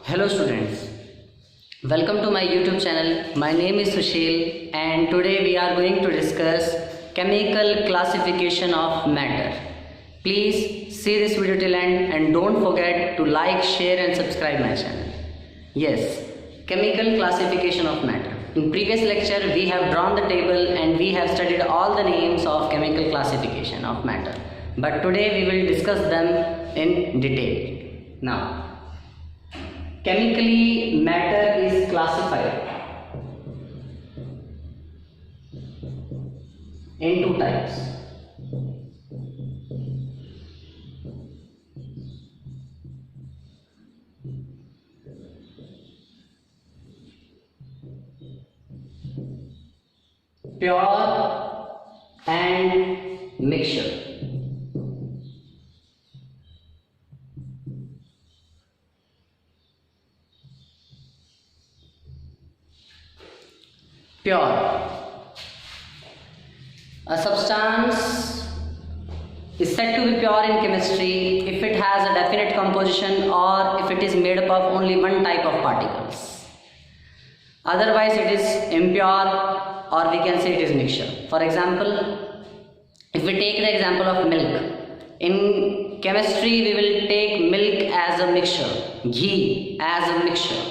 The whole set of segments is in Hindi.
Hello students, welcome to my YouTube channel. My name is Sushil and today we are going to discuss chemical classification of matter. Please see this video till end and don't forget to like, share and subscribe my channel. Yes, chemical classification of matter. In previous lecture we have drawn the table and we have studied all the names of chemical classification of matter. But today we will discuss them in detail. Now, chemically, matter is classified in two types. Pure and mixture. Pure. A substance is said to be pure in chemistry if it has a definite composition or if it is made up of only one type of particles. Otherwise it is impure, or we can say it is mixture. For example, if we take the example of milk, in chemistry we will take milk as a mixture, ghee as a mixture.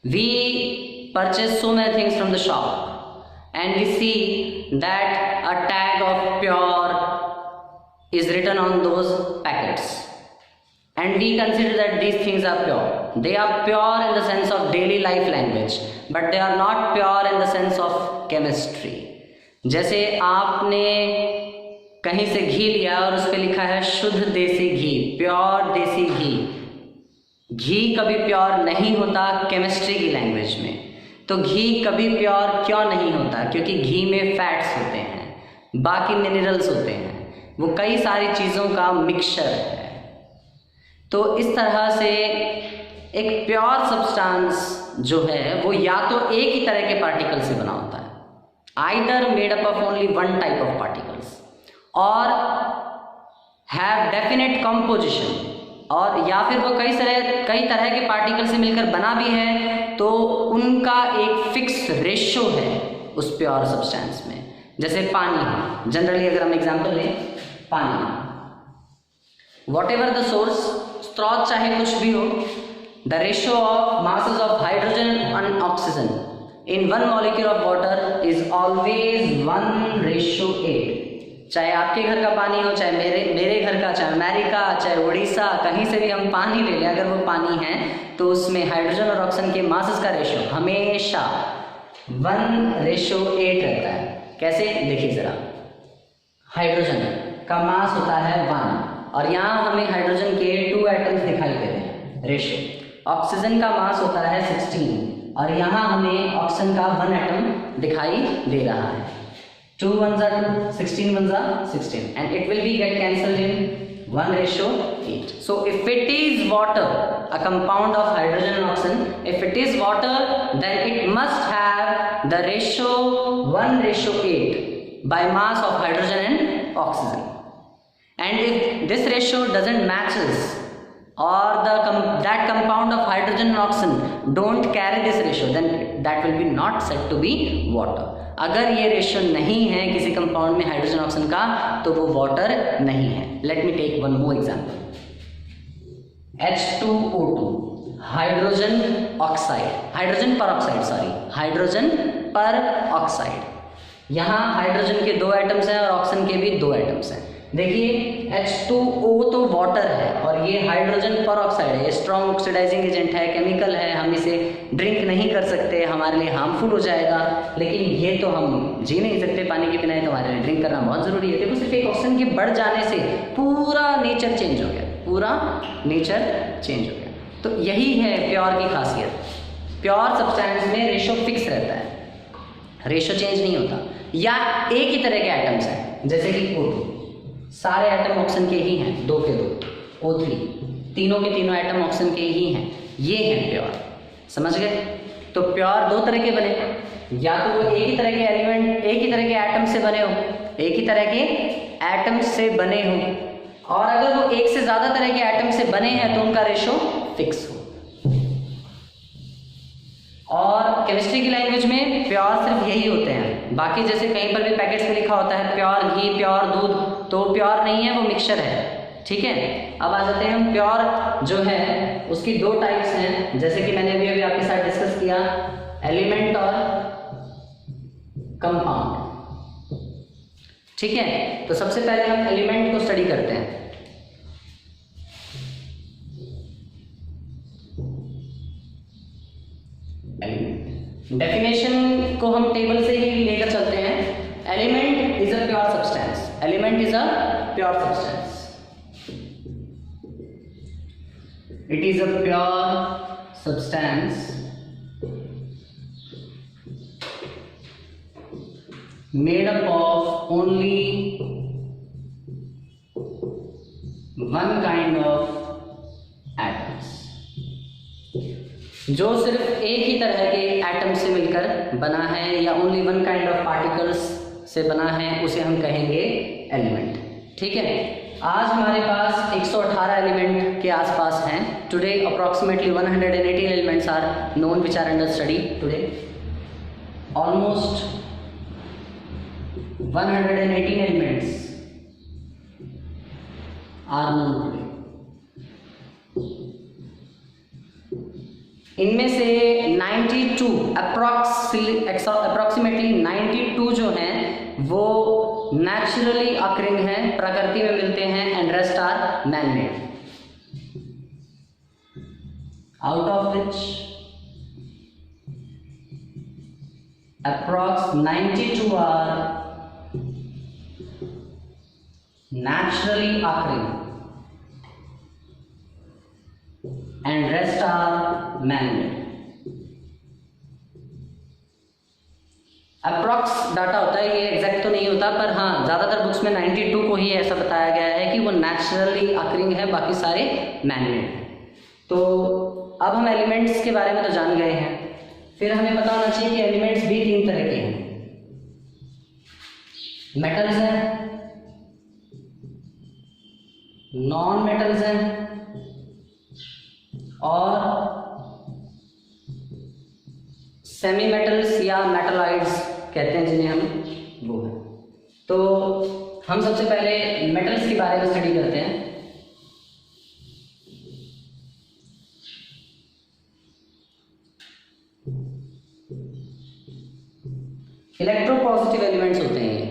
We purchase so many things from the shop and we see that a tag of pure is written on those packets and we consider that these things are pure. They are pure in the sense of daily life language, but they are not pure in the sense of chemistry. जैसे आपने कहीं से घी लिया और उस पर लिखा है शुद्ध देसी घी, प्योर देसी घी. घी कभी प्योर नहीं होता केमिस्ट्री की लैंग्वेज में. तो घी कभी प्योर क्यों नहीं होता? क्योंकि घी में फैट्स होते हैं, बाकी मिनरल्स होते हैं, वो कई सारी चीज़ों का मिक्सचर है. तो इस तरह से एक प्योर सब्सटेंस जो है वो या तो एक ही तरह के पार्टिकल से बना होता है, either made up of only one type of particles, और हैव डेफिनेट कंपोजिशन, और या फिर वो कई तरह के पार्टिकल से मिलकर बना भी है तो उनका एक फिक्स रेशो है उस प्योर सब्सटेंस में. जैसे पानी है, जनरली अगर हम एग्जांपल लें, पानी, वॉट एवर द सोर्स, स्रोत चाहे कुछ भी हो, the ratio of masses of hydrogen and oxygen in one molecule of water is always 1:8. चाहे आपके घर का पानी हो, चाहे मेरे घर का, चाहे अमेरिका, चाहे उड़ीसा, कहीं से भी हम पानी ले लें, अगर वो पानी है तो उसमें हाइड्रोजन और ऑक्सीजन के मासेस का रेशो हमेशा 1:8 रहता है. कैसे देखिए ज़रा, हाइड्रोजन का मास होता है 1 और यहाँ हमें हाइड्रोजन के 2 एटम्स दिखाई दे रहे हैं, रेशो. ऑक्सीजन का मास होता है 16 और यहाँ हमें ऑक्सीजन का 1 एटम दिखाई दे रहा है. 2 1s are 2, 16 1s are 16, and it will be get cancelled in 1:8. So if it is water, a compound of hydrogen and oxygen, if it is water, then it must have the ratio 1:8 by mass of hydrogen and oxygen. And if this ratio doesn't matches, or that compound of hydrogen and oxygen don't carry this ratio, then that will be not said to be water. अगर ये रेशियो नहीं है किसी कंपाउंड में हाइड्रोजन ऑक्सीजन का तो वो वाटर नहीं है. Let me take one more example, H2O2, hydrogen oxide, hydrogen peroxide. यहाँ हाइड्रोजन के 2 एटम्स हैं और ऑक्सीजन के भी 2 एटम्स हैं. देखिए H2O तो वाटर है और ये हाइड्रोजन पर ऑक्साइड है, ये स्ट्रॉन्ग ऑक्सीडाइजिंग एजेंट है, केमिकल है, हम इसे ड्रिंक नहीं कर सकते, हमारे लिए हार्मफुल हो जाएगा. लेकिन ये तो हम जी नहीं सकते पानी के बिना, तो हमारे लिए ड्रिंक करना बहुत ज़रूरी है. देखो सिर्फ एक ऑक्सीजन के बढ़ जाने से पूरा नेचर चेंज हो गया, तो यही है प्योर की खासियत. प्योर सब्सटेंस में रेशो फिक्स रहता है, रेशो चेंज नहीं होता. या एक ही तरह के एटम्स हैं, जैसे कि O2, सारे एटम ऑक्सीजन के ही हैं, 2 के 2, O3, तीनों के तीनों एटम ऑक्सीजन के ही हैं, ये हैं प्योर. समझ गए? तो प्योर 2 तरह के बने, या तो वो एक ही तरह के एलिमेंट, एक ही तरह के एटम से बने हो, और अगर वो एक से ज़्यादा तरह के एटम से बने हैं तो उनका रेशो फिक्स हो. केमिस्ट्री की लैंग्वेज में प्योर सिर्फ यही होते हैं, बाकी जैसे कहीं पर भी पैकेट्स में लिखा होता है प्योर घी, प्योर दूध, तो प्योर नहीं है, वो मिक्सचर है। ठीक है, अब आ जाते हैं हम प्योर जो है उसकी दो टाइप्स हैं, जैसे कि मैंने अभी आपके साथ डिस्कस किया, एलिमेंट और कंपाउंड। ठीक है, तो सबसे पहले हम एलिमेंट को स्टडी करते हैं। डेफिनेशन को हम टेबल से ही लेकर चलते हैं। Element is a pure substance, element is a pure substance, it is a pure substance made up of only one kind of atoms, जो सिर्फ एक ही तरह के एटम से मिलकर बना है या only one kind of particles से बना है, उसे हम कहेंगे एलिमेंट। ठीक है, आज हमारे पास 118 एलिमेंट के आसपास हैं। Today approximately 118 elements are known which are under study today. Almost 118 elements are known today. इनमें से 92 अप्रॉक्सीमेटली 92 जो हैं वो नेचुरली अकरिंग हैं, प्रकृति में मिलते हैं, and rest are man made, out of which approx 92 आर naturally occurring and rest are man-made. Approx data होता है, ये एग्जैक्ट तो नहीं होता, पर हाँ ज़्यादातर बुक्स में 92 को ही ऐसा बताया गया है कि वो नेचुरली अकरिंग है, बाकी सारे मैन-मेड हैं। तो अब हम एलिमेंट्स के बारे में तो जान गए हैं, फिर हमें पता होना चाहिए कि एलिमेंट्स भी तीन तरह के हैं। मेटल्स हैं, नॉन मेटल्स हैं और सेमी मेटल्स या मेटलॉइड्स कहते हैं जिन्हें हम, वो है। तो हम सबसे पहले मेटल्स के बारे में स्टडी करते हैं। इलेक्ट्रोपॉजिटिव एलिमेंट्स होते हैं,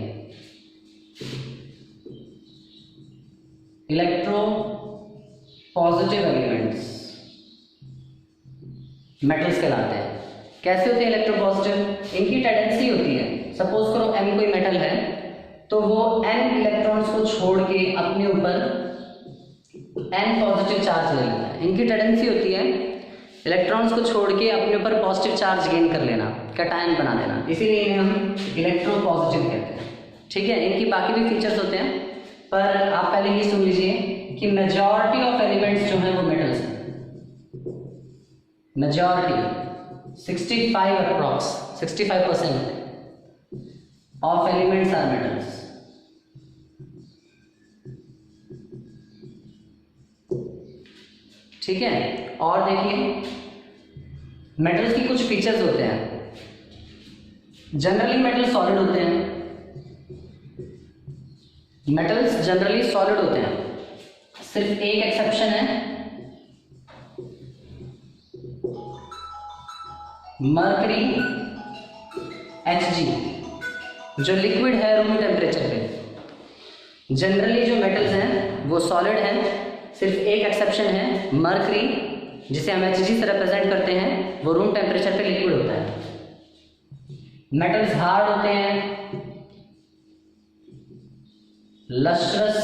इलेक्ट्रो पॉजिटिव एलिमेंट्स मेटल्स कहलाते हैं। कैसे होते हैं इलेक्ट्रो पॉजिटिव? इनकी टेंडेंसी होती है, सपोज करो m कोई मेटल है तो वो n इलेक्ट्रॉन्स को छोड़ के अपने ऊपर n पॉजिटिव चार्ज ले लेता है। इनकी टेंडेंसी होती है इलेक्ट्रॉन्स को छोड़ के अपने ऊपर पॉजिटिव चार्ज गेन कर लेना, कैटायन बना देना, इसीलिए इन्हें हम इलेक्ट्रो पॉजिटिव कहते हैं। ठीक है, इनकी बाकी भी फीचर्स होते हैं, पर आप पहले ये सुन लीजिए कि मेजॉरिटी ऑफ एलिमेंट्स जो हैं वो मेटल्स हैं। Majority 65% of elements are metals. ठीक है, और देखिए मेटल्स की कुछ फीचर्स होते हैं। जनरली मेटल सॉलिड होते हैं, मेटल्स जनरली सॉलिड होते हैं, सिर्फ एक एक्सेप्शन है, मर्करी Hg, जो लिक्विड है रूम टेम्परेचर पे। जनरली जो मेटल्स हैं वो सॉलिड हैं, सिर्फ एक एक्सेप्शन है, मर्करी, जिसे हम Hg से रिप्रेजेंट करते हैं, वो रूम टेम्परेचर पे लिक्विड होता है। मेटल्स हार्ड होते हैं, लस्ट्रस,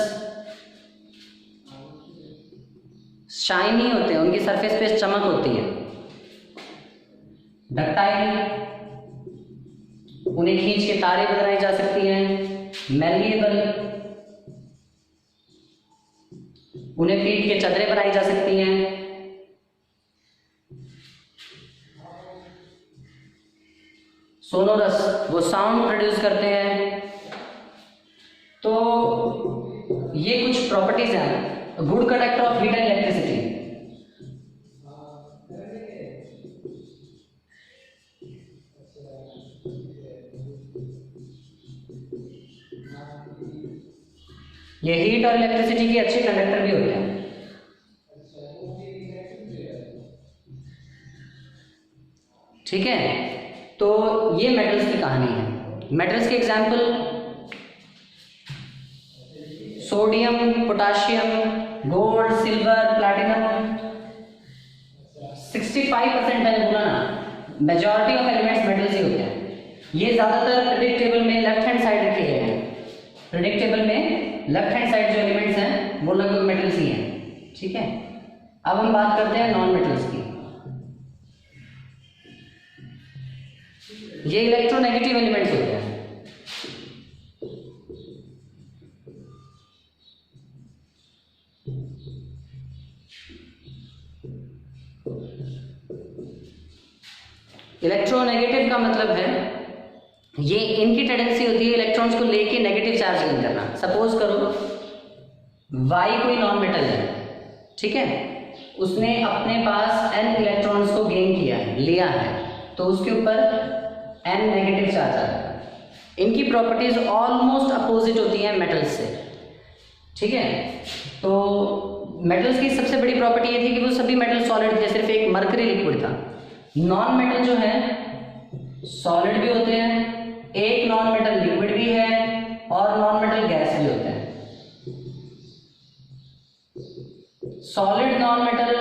शाइनी होते हैं, उनकी सरफेस पे चमक होती है। डक्टाइल, उन्हें खींच के तारे बनाई जा सकती हैं। मैलिएबल, उन्हें पीट के चादरें बनाई जा सकती हैं। सोनोरस, वो साउंड प्रोड्यूस करते हैं। तो ये कुछ प्रॉपर्टीज हैं। Good conductor of heat and electricity, ये हीट और इलेक्ट्रिसिटी के अच्छे कंडक्टर भी होते हैं। ठीक है, तो ये मेटल्स की कहानी है। मेटल्स के example sodium, potassium, gold, silver, platinum. 65% मैंने बोला ना, मेजॉरिटी ऑफ एलिमेंट्स मेटल्स ही होते हैं। ये ज्यादातर पीरियोडिक टेबल में लेफ्ट हैंड साइड रखे गए हैं। पीरियोडिक टेबल में लेफ्ट हैंड साइड जो एलिमेंट्स हैं वो लगभग मेटल्स ही हैं। ठीक है, अब हम बात करते हैं नॉन मेटल्स की। ये इलेक्ट्रोनेगेटिव एलिमेंट्स होते हैं। इलेक्ट्रोनेगेटिव का मतलब है ये इनकी टेंडेंसी होती है इलेक्ट्रॉन्स को लेके नेगेटिव चार्ज गेन करना। सपोज करो Y कोई नॉन मेटल है, ठीक है, उसने अपने पास n इलेक्ट्रॉन्स को गेन किया है, लिया है, तो उसके ऊपर n नेगेटिव चार्ज आ जाएगा। इनकी प्रॉपर्टीज ऑलमोस्ट अपोजिट होती हैं मेटल्स से। ठीक है, तो मेटल्स की सबसे बड़ी प्रॉपर्टी ये थी कि वो सभी मेटल सॉलिड थे, सिर्फ एक मरकरी लिक्विड था। नॉन मेटल जो है सॉलिड भी होते हैं, एक नॉन मेटल लिक्विड भी है और नॉन मेटल गैस भी होते हैं। Solid non metal,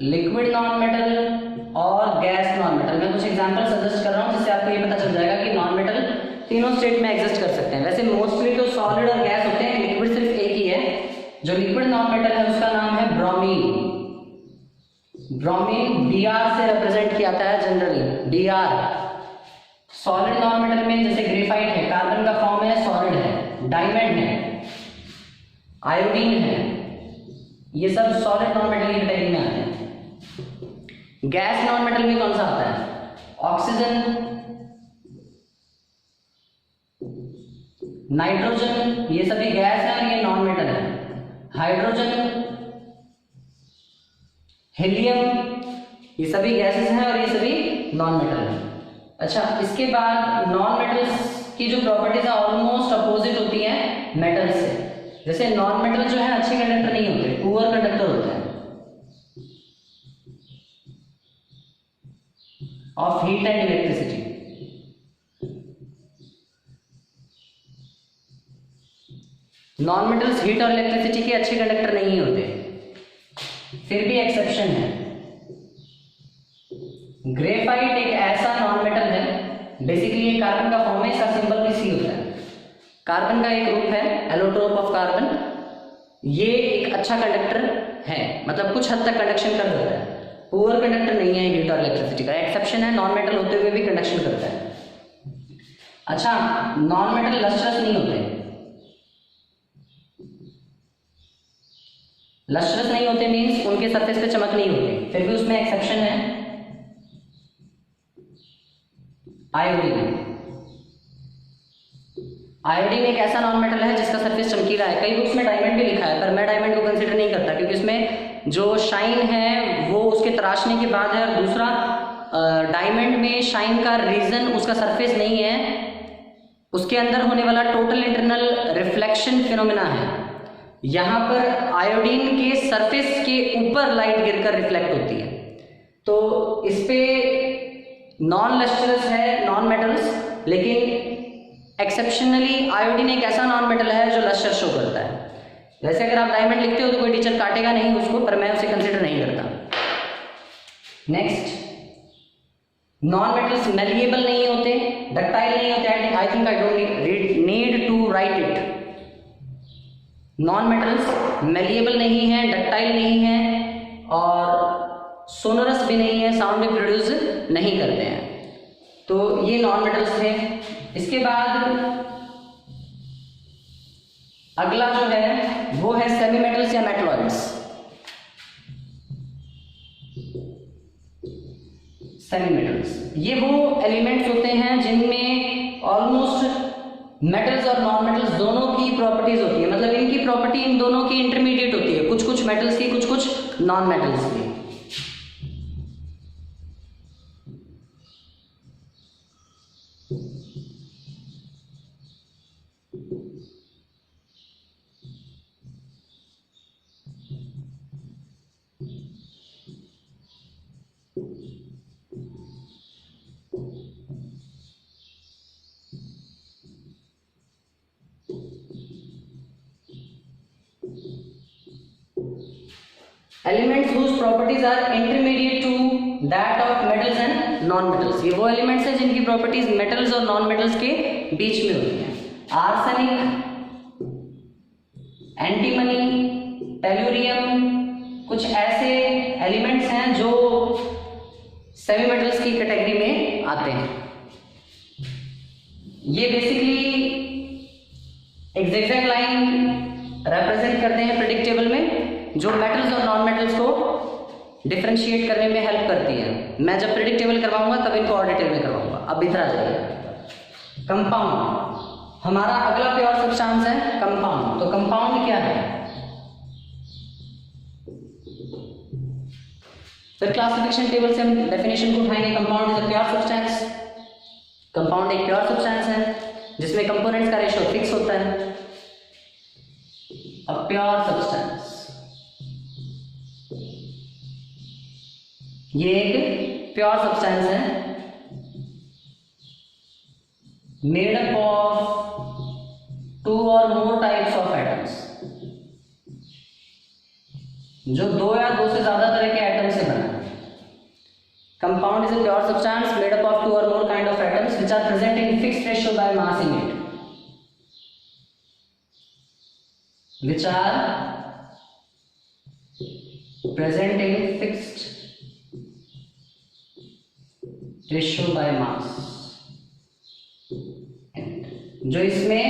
liquid non metal और गैस नॉन मेटल। मैं कुछ एग्जांपल सजेस्ट कर रहा हूं जिससे आपको ये पता चल जाएगा कि नॉन मेटल तीनों स्टेट में एग्जिस्ट कर सकते हैं। वैसे मोस्टली तो सॉलिड और गैस होते हैं, लिक्विड सिर्फ एक ही है। जो लिक्विड नॉन मेटल है उसका नाम है ब्रोमीन। ब्रोमीन Br से रिप्रेजेंट किया जाता है generally, Br। Solid non metal में जैसे ग्रेफाइट है, कार्बन का फॉर्म है, सॉलिड है, डायमंड है, आयोडीन है, ये सब सॉलिड नॉन मेटल की कैटेगरी में आते हैं। गैस नॉन मेटल में कौन सा आता है? ऑक्सीजन, नाइट्रोजन, ये सभी गैस है और ये नॉन मेटल है। हाइड्रोजन, हीलियम, ये सभी गैसेस हैं और ये सभी नॉन मेटल हैं। अच्छा, इसके बाद नॉन मेटल्स की जो प्रॉपर्टीज है ऑलमोस्ट अपोजिट होती हैं मेटल से। जैसे नॉन मेटल जो है अच्छे कंडक्टर नहीं होते, पुअर कंडक्टर होते हैं of heat and electricity. Non metals heat और इलेक्ट्रिसिटी के अच्छे कंडक्टर नहीं होते, फिर भी एक्सेप्शन है। ग्रेफाइट एक ऐसा नॉन मेटल है, बेसिकली ये कार्बन का फॉर्म है, इसका सिंबल भी सी होता है। कार्बन का एक ग्रुप है एलोट्रोप ऑफ कार्बन, ये एक अच्छा कंडक्टर है, मतलब कुछ हद तक कंडक्शन कर सकता है। पुअर कंडक्टर नहीं है हीट और इलेक्ट्रिसिटी का, एक्सेप्शन है, नॉन मेटल होते हुए भी कंडक्शन करता है। अच्छा, नॉन मेटल लस्ट्रस नहीं होते, लस्ट्रस नहीं होते मीन्स उनके सरफेस पे चमक नहीं होती, फिर भी उसमें एक्सेप्शन है आयोडीन। आयोडीन एक ऐसा नॉन मेटल है जिसका सरफेस चमकीला है। कई बुक्स में डायमंड भी लिखा है, पर मैं डायमंड को कंसीडर नहीं करता क्योंकि उसमें जो शाइन है वो उसके तराशने के बाद है, और दूसरा डायमंड में शाइन का रीजन उसका सरफेस नहीं है, उसके अंदर होने वाला टोटल इंटरनल रिफ्लेक्शन फिनोमेना है। यहाँ पर आयोडीन के सरफेस के ऊपर लाइट गिरकर रिफ्लेक्ट होती है, तो इस पे नॉन लस्ट्रस है नॉन मेटल्स, लेकिन एक्सेप्शनली आयोडीन एक ऐसा नॉन मेटल है जो लस्टर शो करता है। वैसे अगर आप डायमंड लिखते हो तो कोई टीचर काटेगा नहीं उसको, पर मैं उसे कंसिडर नहीं करता। नेक्स्ट, नॉन मेटल्स मेलिएबल नहीं होते, डक्टाइल नहीं होते। I think I don't need to write it. Non metals malleable नहीं है, डक्टाइल नहीं है और सोनरस भी नहीं है, साउंड भी प्रोड्यूस नहीं करते हैं। तो ये नॉन मेटल्स थे। इसके बाद अगला जो है वो है सेमी मेटल्स या मेटलॉइड्स। सेमी मेटल्स ये वो एलिमेंट्स होते हैं जिनमें ऑलमोस्ट मेटल्स और नॉन मेटल्स दोनों की प्रॉपर्टीज होती है, मतलब इनकी प्रॉपर्टी इन दोनों की इंटरमीडिएट होती है, कुछ कुछ मेटल्स की, कुछ कुछ नॉन मेटल्स की। Elements whose properties are intermediate to that of metals and non metals, ये वो एलिमेंट्स हैं जिनकी प्रॉपर्टीज मेटल्स और नॉन मेटल्स के बीच में होती हैं। आर्सेनिक, एंटीमनी, टेल्यूरियम, कुछ ऐसे एलिमेंट्स हैं जो सेमी मेटल्स की कैटेगरी में आते हैं। ये बेसिकली एक ज़िगज़ैग लाइन रिप्रेजेंट करते हैं प्रेडिक्टेबल में, जो मेटल्स और नॉन मेटल्स को डिफरेंशिएट करने में हेल्प करती है। मैं जब प्रेडिक्टेबल करवाऊंगा तब इनको और डिटेल में करवाऊंगा। अब इधर आ जाइए, कंपाउंड, हमारा अगला प्योर सब्सटेंस है कंपाउंड। तो कंपाउंड क्या है? फिर क्लासिफिकेशन टेबल से हम डेफिनेशन को उठाएंगे। Compound is a pure substance, compound एक प्योर सब्सटेंस है जिसमें कंपोनेंट्स का रेशियो फिक्स होता है। अ प्योर सब्सटेंस, ये एक प्योर सब्सटेंस है मेड अप ऑफ 2 और मोर टाइप्स ऑफ एटम्स, जो 2 या 2 से ज्यादा तरह के एटम से बना है। Compound is a pure substance made up of 2 or more kind of atoms which are present in fixed ratio by mass in it. Which are present in fixed ratio by mass. जो इसमें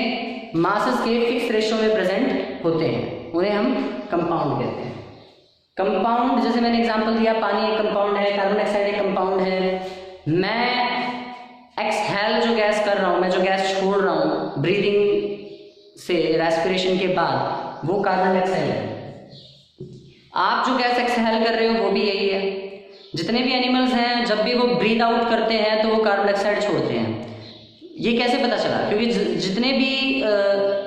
मासेस के फिक्स रेशियो में प्रेजेंट होते हैं उन्हें हम कंपाउंड कहते हैं। कंपाउंड जैसे मैंने एग्जांपल दिया, पानी एक कंपाउंड है, कार्बन डाइऑक्साइड एक कंपाउंड है। मैं एक्सहेल जो गैस कर रहा हूँ, मैं जो गैस छोड़ रहा हूँ ब्रीदिंग से, रेस्पिरेशन के बाद, वो कार्बन डाइऑक्साइड है। आप जो गैस एक्सहेल कर रहे हो वो भी यही है। जितने भी एनिमल्स हैं जब भी वो ब्रीद आउट करते हैं तो वो कार्बन डाइऑक्साइड छोड़ते हैं। ये कैसे पता चला? क्योंकि जितने भी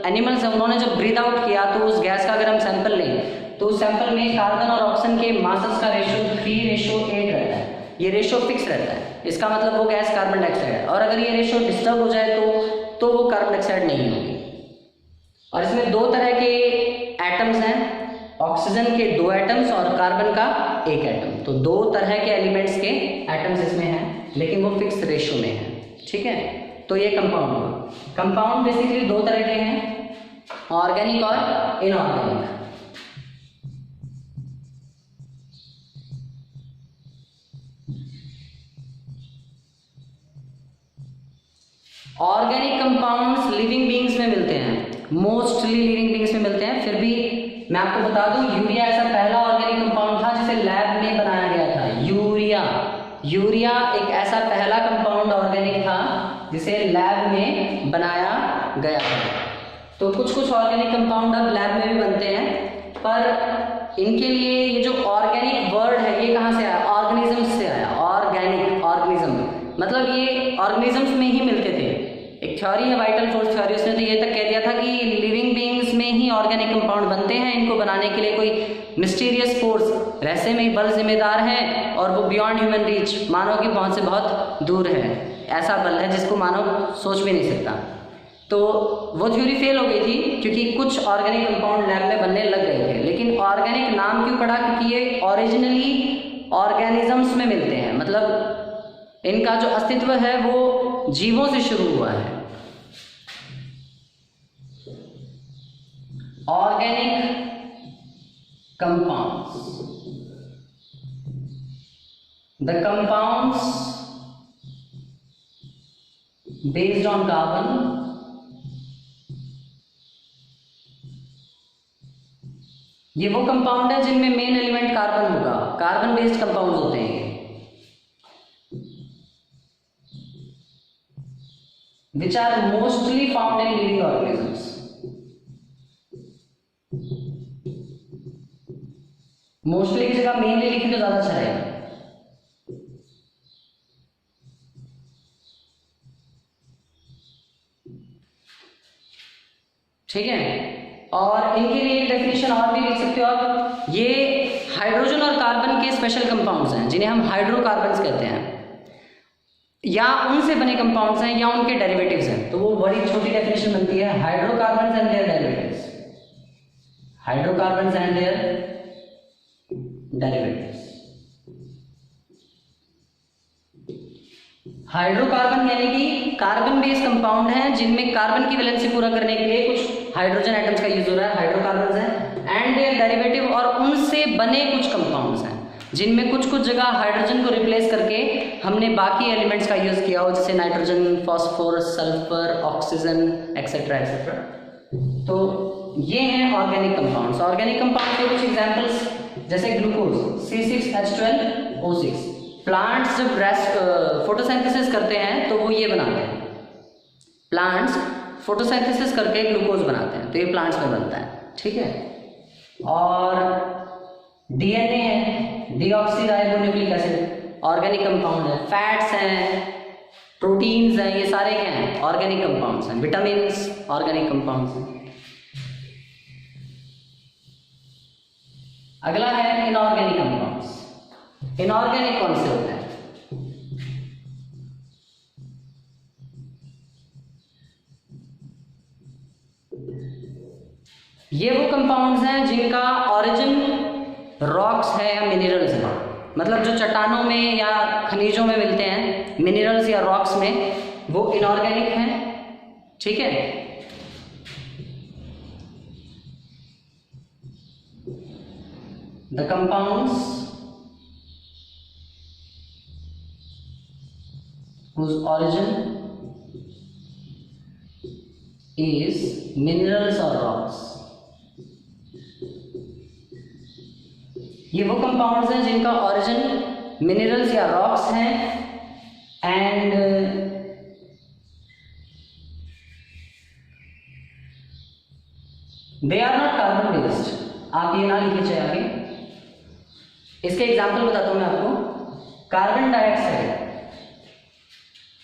एनिमल्स हैं उन्होंने जब ब्रीद आउट किया तो उस गैस का अगर हम सैंपल लें तो उस सैंपल में कार्बन और ऑक्सीजन के मासेस का रेशियो 3:8 रहता है। ये रेशियो फिक्स रहता है, इसका मतलब वो गैस कार्बन डाइऑक्साइड है। और अगर ये रेशियो डिस्टर्ब हो जाए तो वो कार्बन डाइऑक्साइड नहीं होगी। और इसमें 2 तरह के एटम्स हैं, ऑक्सीजन के 2 एटम्स और कार्बन का 1 एटम। तो 2 तरह के एलिमेंट्स के एटम्स इसमें हैं, लेकिन वो फिक्स रेशियो में है। ठीक है, तो ये कंपाउंड हुआ। कंपाउंड बेसिकली 2 तरह के हैं, ऑर्गेनिक और inorganic. Organic compounds living beings में मिलते हैं, मोस्टली लिविंग बींग्स में मिलते हैं। फिर भी मैं आपको बता दूं, यूरिया ऐसा पहला ऑर्गेनिक कंपाउंड था जिसे लैब में बनाया गया था। यूरिया एक ऐसा पहला कंपाउंड ऑर्गेनिक था जिसे लैब में बनाया गया था। तो कुछ ऑर्गेनिक कंपाउंड अब लैब में भी बनते हैं, पर इनके लिए ये जो ऑर्गेनिक वर्ड है ये कहाँ से आया? ऑर्गेनिज्म से आया। ऑर्गेनिक, ऑर्गेनिज्म मतलब ये ऑर्गेनिजम्स में ही मिलते थे। एक थ्योरी है वाइटल फोर्स थ्योरी, उसने तो ये तक कह दिया था कि लिविंग बीइंग्स में ही ऑर्गेनिक कंपाउंड बनते हैं। इनको बनाने के लिए कोई मिस्टीरियस फोर्स, रहस्यमयी बल जिम्मेदार है और वो बियॉन्ड ह्यूमन रीच, मानव की पहुंच से बहुत दूर है। ऐसा बल है जिसको मानव सोच भी नहीं सकता। तो वो थ्योरी फेल हो गई थी क्योंकि कुछ ऑर्गेनिक कंपाउंड लैब में बनने लग गए थे। लेकिन ऑर्गेनिक नाम क्यों पड़ा? क्योंकि ये ओरिजिनली ऑर्गेनिजम्स में मिलते हैं, मतलब इनका जो अस्तित्व है वो जीवों से शुरू हुआ है। Organic compounds, the compounds based on carbon, ये वो कंपाउंड है जिनमें मेन एलिमेंट कार्बन होगा। कार्बन बेस्ड कंपाउंड होते हैं ये, which are mostly found in living organisms. Mostly की जगह मेनली लिखी तो ज्यादा अच्छा रहेगा। ठीक है, और इनके लिए एक डेफिनेशन और भी लिख सकते हो आप। ये हाइड्रोजन और कार्बन के स्पेशल कंपाउंड्स हैं जिन्हें हम हाइड्रोकार्बन्स कहते हैं, या उनसे बने कंपाउंड्स हैं या उनके डेरिवेटिव्स हैं। तो वो बड़ी छोटी डेफिनेशन बनती है, hydrocarbons and their derivatives. Hydrocarbons and their derivatives. Hydrocarbon यानी कि कार्बन बेस्ड कंपाउंड हैं जिनमें कार्बन की वैलेंसी पूरा करने के लिए कुछ हाइड्रोजन एटम्स का यूज हो रहा है, हाइड्रोकार्बन है। एंड देयर डेरिवेटिव, और उनसे बने कुछ कंपाउंड्स हैं जिनमें कुछ कुछ जगह हाइड्रोजन को रिप्लेस करके हमने बाकी एलिमेंट्स का यूज किया हो, जैसे nitrogen, phosphorus, sulphur, oxygen etcetera etcetera. तो ये हैं ऑर्गेनिक कंपाउंड्स। ऑर्गेनिक कंपाउंड के कुछ एग्जांपल्स जैसे ग्लूकोज C6H12O6। प्लांट्स जब फोटोसिंथेसिस करते हैं तो वो ये बनाते हैं, प्लांट्स फोटोसिंथेसिस करके ग्लूकोज बनाते हैं, तो ये प्लांट्स में बनता है, ठीक है। और डीएनए है, डीऑक्सीराइबोन्यूक्लिक एसिड, ऑर्गेनिक कंपाउंड है। फैट्स हैं, प्रोटीन्स हैं, ये सारे क्या हैं? ऑर्गेनिक कंपाउंड्स हैं। विटामिन्स ऑर्गेनिक कंपाउंड्स हैं। अगला है इनऑर्गेनिक कंपाउंड्स। इनऑर्गेनिक कौन से होते हैं? ये वो कंपाउंड्स हैं जिनका ओरिजिन रॉक्स है या मिनरल्स है, मतलब जो चट्टानों में या खनिजों में मिलते हैं, मिनरल्स या रॉक्स में, वो इनऑर्गेनिक हैं, ठीक है। The compounds whose origin is minerals or rocks, ये वो कंपाउंड्स हैं जिनका ओरिजिन मिनरल्स या रॉक्स हैं and they are not carbon based. आप ये ना लिखे चाहे आगे, इसके एग्जाम्पल बताता हूं मैं आपको। कार्बन डाइऑक्साइड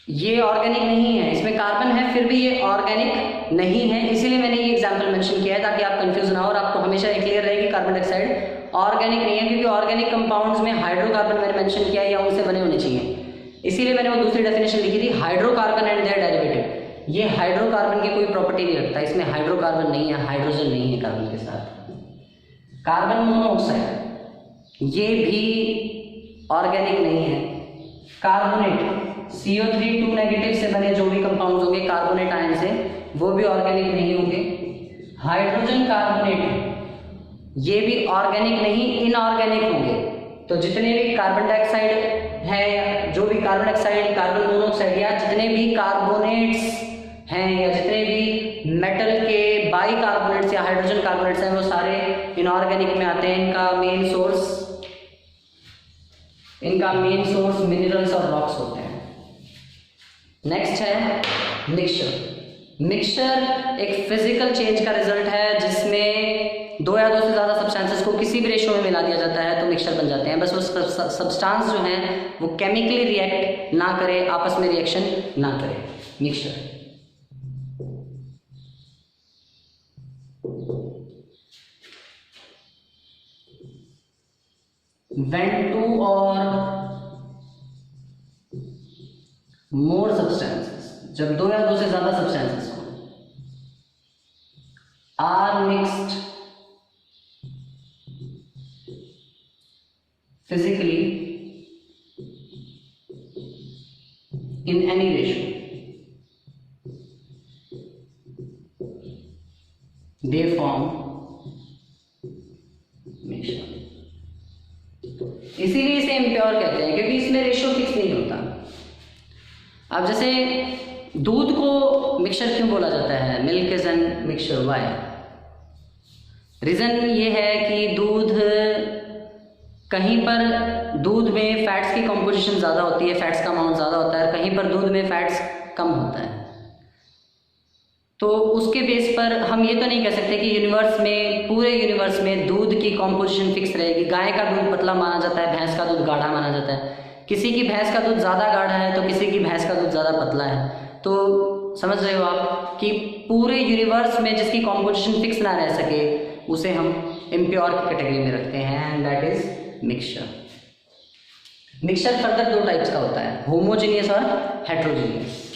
ये ऑर्गेनिक नहीं है, इसमें कार्बन है फिर भी ये ऑर्गेनिक नहीं है, इसीलिए मैंने ये एग्जांपल मेंशन किया है ताकि आप कंफ्यूज ना हो और आपको हमेशा ये क्लियर रहे कि कार्बन डाइऑक्साइड ऑर्गेनिक नहीं है, क्योंकि ऑर्गेनिक कंपाउंड्स में हाइड्रोकार्बन मैंने मेंशन किया है या उनसे बने होने चाहिए, इसीलिए मैंने वो दूसरी डेफिनेशन लिखी थी, हाइड्रोकार्बन एंड देयर डेरिवेटिव। ये हाइड्रोकार्बन की कोई प्रॉपर्टी नहीं रखता, इसमें हाइड्रोकार्बन नहीं है, हाइड्रोजन नहीं है कार्बन के साथ। कार्बन मोनोऑक्साइड ये भी ऑर्गेनिक नहीं है। कार्बोनेट CO3 2 नेगेटिव से बने जो भी कंपाउंड्स होंगे कार्बोनेट आयन से, वो भी ऑर्गेनिक नहीं होंगे। हाइड्रोजन कार्बोनेट ये भी ऑर्गेनिक नहीं, इनऑर्गेनिक होंगे। तो जितने भी कार्बन डाइऑक्साइड है, जो भी कार्बन डाइऑक्साइड, कार्बन मोनोऑक्साइड या जितने भी कार्बोनेट्स हैं या जितने भी मेटल के बाई कार्बोनेट्स या हाइड्रोजन कार्बोनेट्स हैं, वो सारे इनऑर्गेनिक में आते हैं। इनका मेन सोर्स मिनरल्स और रॉक्स होते हैं। नेक्स्ट है मिक्सचर। मिक्सचर एक फिजिकल चेंज का रिजल्ट है जिसमें दो या दो से ज़्यादा सब्सटेंसेस को किसी भी रेशियो में मिला दिया जाता है तो मिक्सचर बन जाते हैं। बस वो सब्सटेंस जो हैं वो केमिकली रिएक्ट ना करे, आपस में रिएक्शन ना करे। Mixture when two or more substances, जब दो या दो से ज्यादा सब्सटेंसेस को are mixed physically in any ratio, they form mixture। इसीलिए इसे इम्प्योर कहते हैं क्योंकि इसमें रेशियो फिक्स नहीं होता। अब जैसे दूध को मिक्सचर क्यों बोला जाता है? Milk is an mixture. Why? Reason ये है कि दूध कहीं पर दूध में फैट्स की कंपोजिशन ज़्यादा होती है, फैट्स का अमाउंट ज़्यादा होता है, कहीं पर दूध में फैट्स कम होता है। तो उसके बेस पर हम ये तो नहीं कह सकते कि यूनिवर्स में, पूरे यूनिवर्स में दूध की कंपोजिशन फिक्स रहेगी। गाय का दूध पतला माना जाता है, भैंस का दूध गाढ़ा माना जाता है। किसी की भैंस का दूध ज़्यादा गाढ़ा है तो किसी की भैंस का दूध ज़्यादा पतला है। तो समझ रहे हो आप कि पूरे यूनिवर्स में जिसकी कंपोजिशन फिक्स ना रह सके उसे हम इम्प्योर की कैटेगरी में रखते हैं, and that is mixture. Mixture further दो टाइप्स का होता है, होमोजीनियस और हेट्रोजीनियस।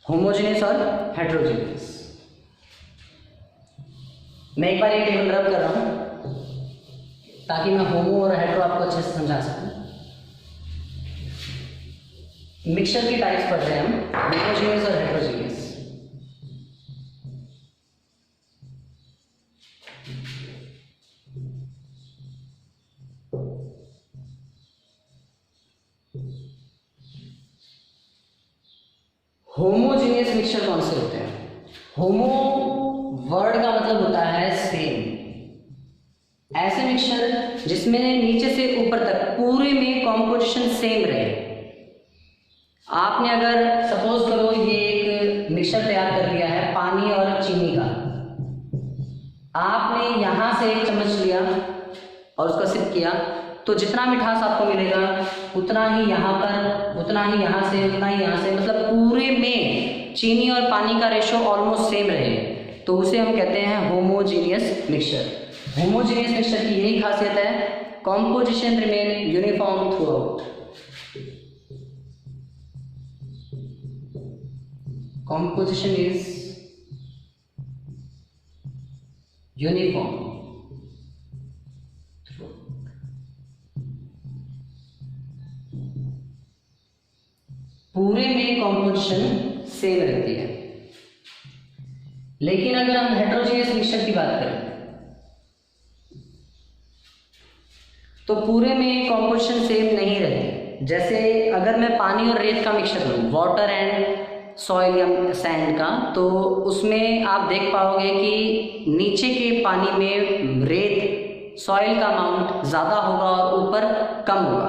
होमोजेनियस और हेट्रोजेनियस। मैं एक बार एक टेबल रब कर रहा हूँ ताकि मैं होमो और हेट्रो आपको अच्छे से समझा सकूँ। मिक्सचर की टाइप्स पढ़ रहे हैं हम, होमोजेनियस और हेट्रोजेनियस। होमोजेनियस मिक्सचर कौन से होते हैं? होमो वर्ड का मतलब होता है सेम। ऐसे मिक्सचर जिसमें नीचे से ऊपर तक पूरे में कॉम्पोजिशन सेम रहे। आपने अगर सपोज करो ये एक मिक्सचर तैयार कर लिया है पानी और चीनी का, आपने यहां से एक चम्मच लिया और उसका सिप किया, तो जितना मिठास आपको मिलेगा उतना ही यहाँ पर, उतना ही यहाँ से, उतना ही यहाँ से, मतलब पूरे में चीनी और पानी का रेशो ऑलमोस्ट सेम रहे, तो उसे हम कहते हैं होमोजीनियस मिक्सचर। होमोजीनियस मिक्सचर की यही खासियत है, composition remain uniform through out. Composition is uniform. पूरे में कॉम्पोजिशन सेम रहती है। लेकिन अगर हम हेट्रोजीनियस मिक्सचर की बात करें तो पूरे में कॉम्पोजिशन सेम नहीं रहती। जैसे अगर मैं पानी और रेत का मिक्सचर लूँ, वाटर एंड सॉइल या सैंड का, तो उसमें आप देख पाओगे कि नीचे के पानी में रेत, सॉइल का अमाउंट ज़्यादा होगा और ऊपर कम होगा।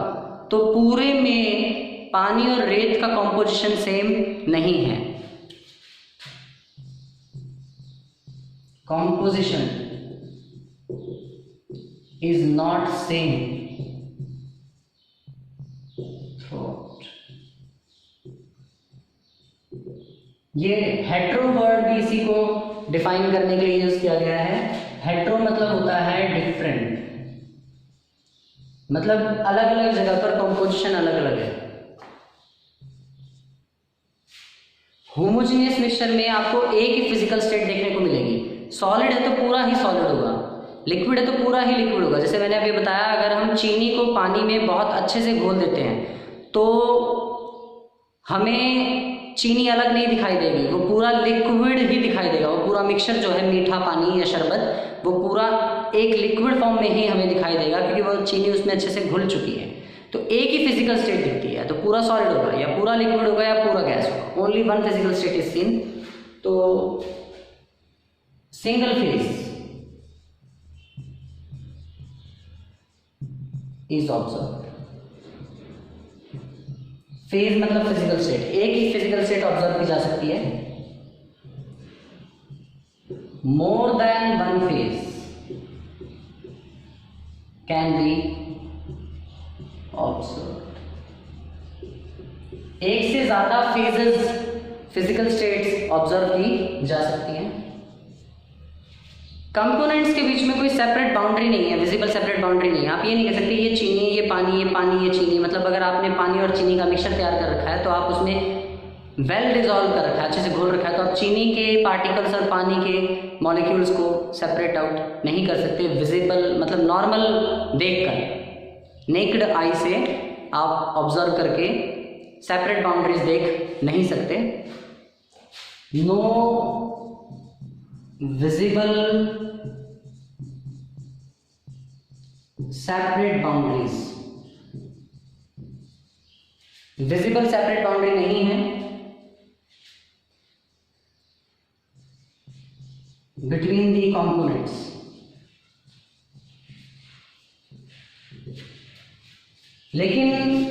तो पूरे में पानी और रेत का कॉम्पोजिशन सेम नहीं है। Composition is not same. ये हेट्रो वर्ड भी इसी को डिफाइन करने के लिए यूज किया गया है। हेट्रो मतलब होता है डिफरेंट, मतलब अलग अलग जगह पर कॉम्पोजिशन अलग अलग है। होमोजेनियस मिक्सचर में आपको एक ही फिजिकल स्टेट देखने को मिलेगी। सॉलिड है तो पूरा ही सॉलिड होगा, लिक्विड है तो पूरा ही लिक्विड होगा। जैसे मैंने अभी बताया, अगर हम चीनी को पानी में बहुत अच्छे से घोल देते हैं तो हमें चीनी अलग नहीं दिखाई देगी, वो पूरा लिक्विड ही दिखाई देगा। वो पूरा मिक्सचर जो है, मीठा पानी या शरबत, वो पूरा एक लिक्विड फॉर्म में ही हमें दिखाई देगा, क्योंकि वो चीनी उसमें अच्छे से घुल चुकी है। तो एक ही फिजिकल स्टेट दिखती है, तो पूरा सॉलिड होगा या पूरा लिक्विड होगा या पूरा गैस होगा। Only one physical state is seen. तो single phase is observe. Phase मतलब फिजिकल स्टेट, एक ही फिजिकल स्टेट ऑब्जर्व की जा सकती है। More than one phase can be observe. एक से ज्यादा फेजेस, फिजिकल स्टेट्स ऑब्जर्व की जा सकती हैं। कंपोनेंट्स के बीच में कोई सेपरेट बाउंड्री नहीं है, विजिबल सेपरेट बाउंड्री नहीं है। आप ये नहीं कह सकते ये चीनी, ये पानी, ये पानी, ये चीनी। मतलब अगर आपने पानी और चीनी का मिक्सचर तैयार कर रखा है तो आप उसमें वेल डिजॉल्व कर रखा है, अच्छे से घोल रखा है, तो आप चीनी के पार्टिकल्स और पानी के मॉलिक्यूल्स को सेपरेट आउट नहीं कर सकते। विजिबल मतलब नॉर्मल देखकर, नेक्ड आई से आप ऑब्जर्व करके सेपरेट बाउंड्रीज देख नहीं सकते। No visible separate boundaries, visible separate boundary नहीं है बिटवीन दी कंपोनेंट्स। लेकिन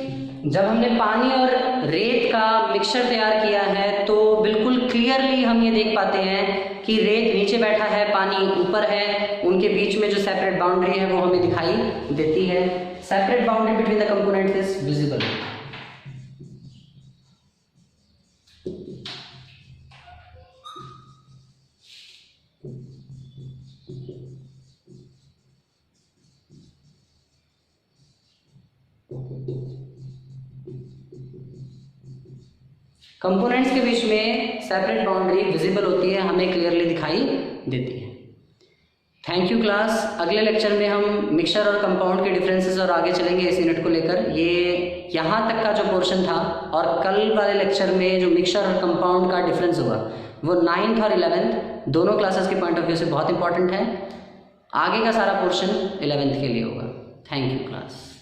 जब हमने पानी और रेत का मिक्सचर तैयार किया है तो बिल्कुल क्लियरली हम ये देख पाते हैं कि रेत नीचे बैठा है, पानी ऊपर है, उनके बीच में जो सेपरेट बाउंड्री है वो हमें दिखाई देती है। Separate boundary between the components is visible. Components के बीच में सेपरेट बाउंड्री विजिबल होती है, हमें क्लियरली दिखाई देती है। Thank you class. अगले लेक्चर में हम मिक्सचर और कंपाउंड के डिफरेंसेस और आगे चलेंगे इस यूनिट को लेकर। ये यहाँ तक का जो पोर्शन था, और कल वाले लेक्चर में जो मिक्सचर और कंपाउंड का डिफरेंस हुआ वो 9th और 11th दोनों क्लासेस के पॉइंट ऑफ व्यू से बहुत इंपॉर्टेंट है। आगे का सारा पोर्शन 11th के लिए होगा। Thank you class.